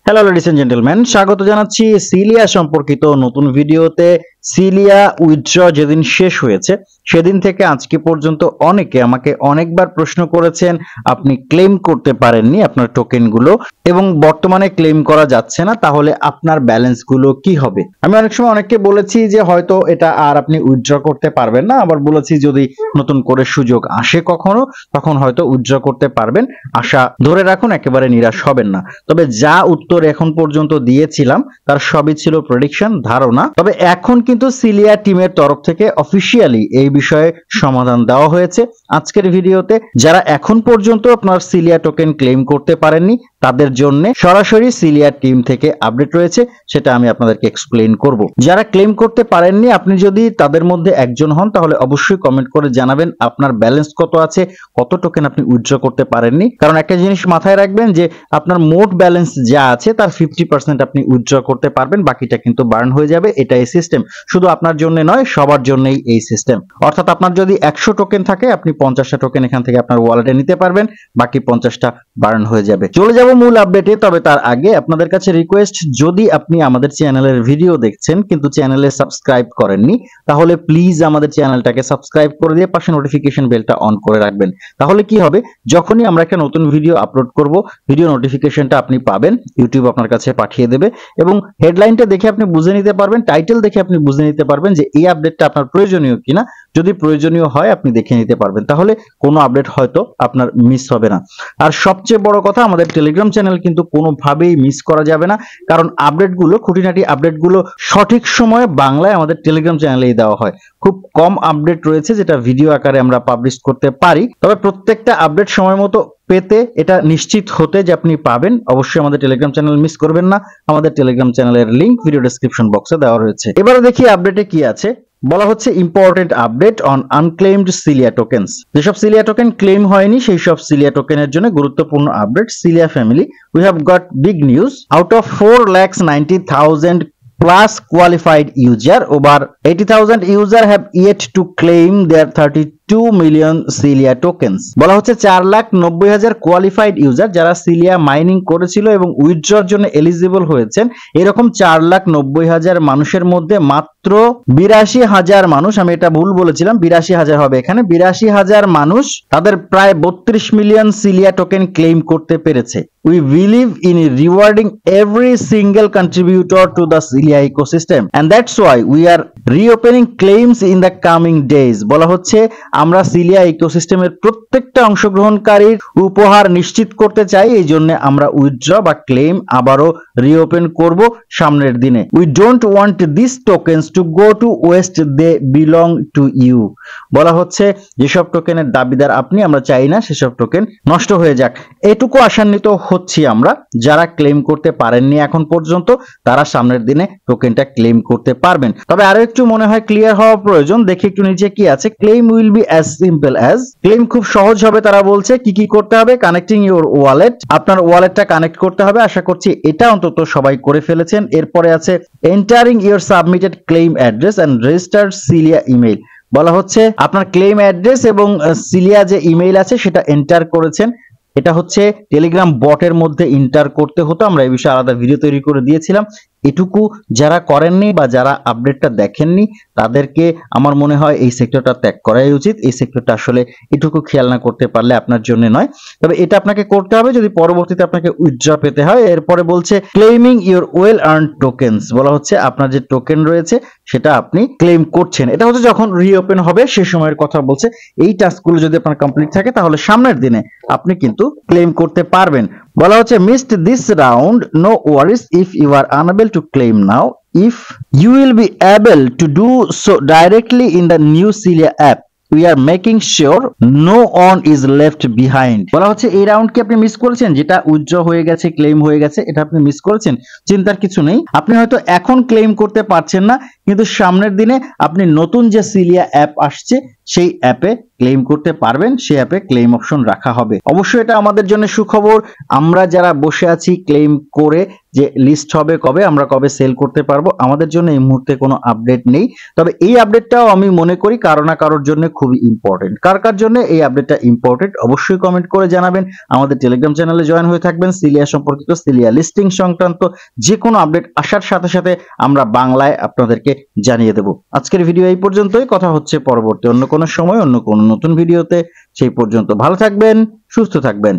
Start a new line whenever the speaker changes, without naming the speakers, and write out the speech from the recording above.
Hello ladies and gentleman, স্বাগত জানাচ্ছি cilia সম্পর্কিত নতুন ভিডিওতে। সিলিয়া উইথড্র যেদিন শেষ হয়েছে সেদিন থেকে আজকে পর্যন্ত অনেকে আমাকে অনেকবার প্রশ্ন করেছেন আপনি ক্লেম করতে পারেননি আপনার টোকেনগুলো এবং বর্তমানে ক্লেম করা যাচ্ছে না, তাহলে আপনার ব্যালেন্সগুলো কি হবে। আমি অনেক সময় অনেককে বলেছি যে হয়তো এটা আর আপনি উইথড্র করতে পারবেন না, আবার বলেছি যদি নতুন করে সুযোগ আসে কখনো তখন হয়তো উইথড্র করতে পারবেন। আশা ধরে রাখুন, একেবারে নিরাশ হবেন না। তবে যা উত্তর এখন পর্যন্ত দিয়েছিলাম তার সবই ছিল প্রেডিকশন, ধারণা। তবে এখন কিন্তু সিলিয়া টিমের তরফ থেকে অফিসিয়ালি এই বিষয়ে সমাধান দেওয়া হয়েছে আজকের ভিডিওতে। যারা এখন পর্যন্ত আপনার সিলিয়া টোকেন ক্লেম করতে পারেননি তাদের জন্য সরাসরি সিলিয়া টিম থেকে আপডেট রয়েছে, সেটা আমি আপনাদেরকে এক্সপ্লেইন করব। যারা ক্লেম করতে পারেননি আপনি যদি তাদের মধ্যে একজন হন তাহলে অবশ্যই কমেন্ট করে জানাবেন আপনার ব্যালেন্স কত আছে, কত টোকেন আপনি উইথড্র করতে পারেননি। কারণ একটা জিনিস মাথায় রাখবেন যে আপনার মোট ব্যালেন্স যা আছে তার 50% আপনি উইথড্র করতে পারবেন, বাকিটা কিন্তু বার্ন হয়ে যাবে। এটা এই সিস্টেম, শুধু আপনার জন্য নয় সবার জন্যই এই সিস্টেম। অর্থাৎ আপনার যদি 100 টোকেন থাকে আপনি 50টা টোকেন এখান থেকে আপনার ওয়ালেটে নিতে পারবেন, বাকি 50টা বার্ন হয়ে যাবে। চলে যাব মূল আপডেটে। তবে তার আগে আপনাদের কাছে রিকোয়েস্ট, যদি আপনি আমাদের চ্যানেলের ভিডিও দেখছেন কিন্তু চ্যানেলে সাবস্ক্রাইব করেননি তাহলে প্লিজ আমাদের চ্যানেলটাকে সাবস্ক্রাইব করে দিয়ে পাশে নোটিফিকেশন বেলটা অন করে রাখবেন। তাহলে কি হবে, যখনই আমরা একটা নতুন ভিডিও আপলোড করব ভিডিও নোটিফিকেশনটা আপনি পাবেন, ইউটিউব আপনার কাছে পাঠিয়ে দেবে এবং হেডলাইনটা দেখে আপনি বুঝে নিতে পারবেন, টাইটেল দেখে আপনি বুঝে নিতে পারবেন যে এই আপডেটটা আপনার প্রয়োজনীয় কিনা। যদি প্রয়োজনীয় হয় আপনি দেখে নিতে পারবেন, তাহলে কোনো আপডেট হয়তো আপনার মিস হবে না। আর সবচেয়ে বড় কথা, আমাদের টেলিগ্রাম চ্যানেল কিন্তু কোনোভাবেই মিস করা যাবে না, কারণ আপডেটগুলো, খুঁটিনাটি আপডেটগুলো সঠিক সময়ে বাংলায় আমাদের টেলিগ্রাম চ্যানেলেই দেওয়া হয়। খুব কম আপডেট রয়েছে যেটা ভিডিও আকারে আমরা পাবলিশ করতে পারি, তবে প্রত্যেকটা আপডেট সময় মতো পেতে, এটা নিশ্চিত হতে যে আপনি পাবেন, অবশ্যই আমাদের টেলিগ্রাম চ্যানেল মিস করবেন না। আমাদের টেলিগ্রাম চ্যানেলের লিংক ভিডিও ডেসক্রিপশন বক্সে দেওয়া রয়েছে। এবারে দেখি আপডেটে কি আছে। বলা হচ্ছে important update on unclaimed Celia tokens. যেসব সিলিয়া টোকেন ক্লেম হয়নি সেই সব সিলিয়া টোকেনের জন্য গুরুত্বপূর্ণ update. Celia family, we have got big news. Out of 4,90,000 plus qualified user, over 80,000 user have yet to claim their 32 million Celia tokens. বলা হচ্ছে 4,90,000 qualified user যারা সিলিয়া মাইনিং করেছিল এবং উইথড্রর জন্য এলিজিবল হয়েছেন, এরকম 4,90,000 মানুষের মধ্যে মাত্র 82,000 মানুষ, আমি এটা ভুল বলেছিলাম, 82,000 হবে এখানে, 82,000 মানুষ তাদের প্রায় 32 মিলিয়ন সিলিয়া টোকেন ক্লেম করতে পেরেছে। We believe in rewarding every single contributor to the Cilia ecosystem and that's why we are reopening claims in the coming days. বলা হচ্ছে আমরা সিলিয়া ইকোসিস্টেমের প্রত্যেকটা অংশগ্রহণকারীর উপহার নিশ্চিত করতে চাই, এই জন্য আমরা উইথড্র বা ক্লেম আবারও রিওপেন করব সামনের দিনে। We don't want these tokens to go to waste, they belong to you. বলা হচ্ছে যেসব টোকেনের দাবিদার আপনি, আমরা চাই না সেসব টোকেন নষ্ট হয়ে যাক। এটুকু আশান্বিত হচ্ছি আমরা। যারা ক্লেম করতে পারেননি এখন পর্যন্ত তারা সামনের দিনে টোকেনটা ক্লেম করতে পারবেন। তবে আরো একটু মনে হয় ক্লিয়ার হওয়া প্রয়োজন। দেখি একটু নিচে কি আছে। Claim will be as simple as, claim খুব সহজ হবে তারা বলছে। কি কি করতে হবে? কানেক্টিং ইউর ওয়ালেট, আপনার ওয়ালেটটা কানেক্ট করতে হবে। আশা করছি এটা অন্তত সবাই করে ফেলেছেন। এরপরে আছে entering your submitted claim address and registered Celia email. বলা হচ্ছে আপনার ক্লেম অ্যাড্রেস এবং সিলিয়া যে ইমেইল আছে সেটা এন্টার করেছেন। এটা হচ্ছে টেলিগ্রাম বটের মধ্যে এন্টার করতে হতো, আমরা এই বিষয়ে আলাদা ভিডিও তৈরি করে দিয়েছিলাম। এটুকু যারা করেননি বা যারা আপডেটটা দেখেননি তাদেরকে আমার মনে হয় এই সেক্টরটা ত্যাগ করাই উচিত। এই সেক্টরটা আসলে এটুকু খেয়াল না করতে পারলে আপনার জন্য নয়। তবে এটা আপনাকে করতে হবে যদি পরবর্তীতে আপনাকে উইথড্র পেতে হয়। এরপরে বলছে claiming your well earn tokens. বলা হচ্ছে আপনার যে টোকেন রয়েছে সেটা আপনি ক্লেম করছেন। এটা হচ্ছে যখন রিওপেন হবে সে সময়ের কথা বলছে। এই টাস্কগুলো যদি আপনার কমপ্লিট থাকে তাহলে সামনের দিনে আপনি কিন্তু ক্লেম করতে পারবেন। বলা হচ্ছে missed this round, no worries if you are unable to claim now, if you will be able to do so directly in the new Cilia app. We are making sure no one is left behind. বলা হচ্ছে এই round কি আপনি miss করেছেন, যেটা withdraw হয়ে গেছে, claim হয়ে গেছে, এটা আপনি মিস করেছেন? চিন্তার কিছু নেই। আপনি হয়তো এখন ক্লেম করতে পারছেন না, কিন্তু সামনের দিনে আপনি নতুন যে সিলিয়া অ্যাপ আসছে সেই অ্যাপে ক্লেম করতে পারবেন, সেই অ্যাপে ক্লেম অপশন রাখা হবে। অবশ্যই এটা আমাদের জন্য সুখবর। আমরা যারা বসে আছি ক্লেম করে যে লিস্ট হবে কবে, আমরা কবে সেল করতে পারবো, আমাদের জন্য এই মুহূর্তে কোনো আপডেট নেই। তবে এই আপডেটটাও আমি মনে করি কারো না কারোর জন্য খুবই ইম্পর্টেন্ট। কার কার জন্য এই আপডেটটা ইম্পর্টেন্ট অবশ্যই কমেন্ট করে জানাবেন। আমাদের টেলিগ্রাম চ্যানেলে জয়েন হয়ে থাকবেন। সিলিয়া সম্পর্কিত, সিলিয়া লিস্টিং সংক্রান্ত যে কোনো আপডেট আসার সাথে সাথে আমরা বাংলায় আপনাদেরকে জানিয়ে দেব। আজকের ভিডিও এই পর্যন্তই। কথা হচ্ছে পরবর্তী অন্য কোনো সময় অন্য কোনো নতুন ভিডিওতে। সেই পর্যন্ত ভালো থাকবেন, সুস্থ থাকবেন।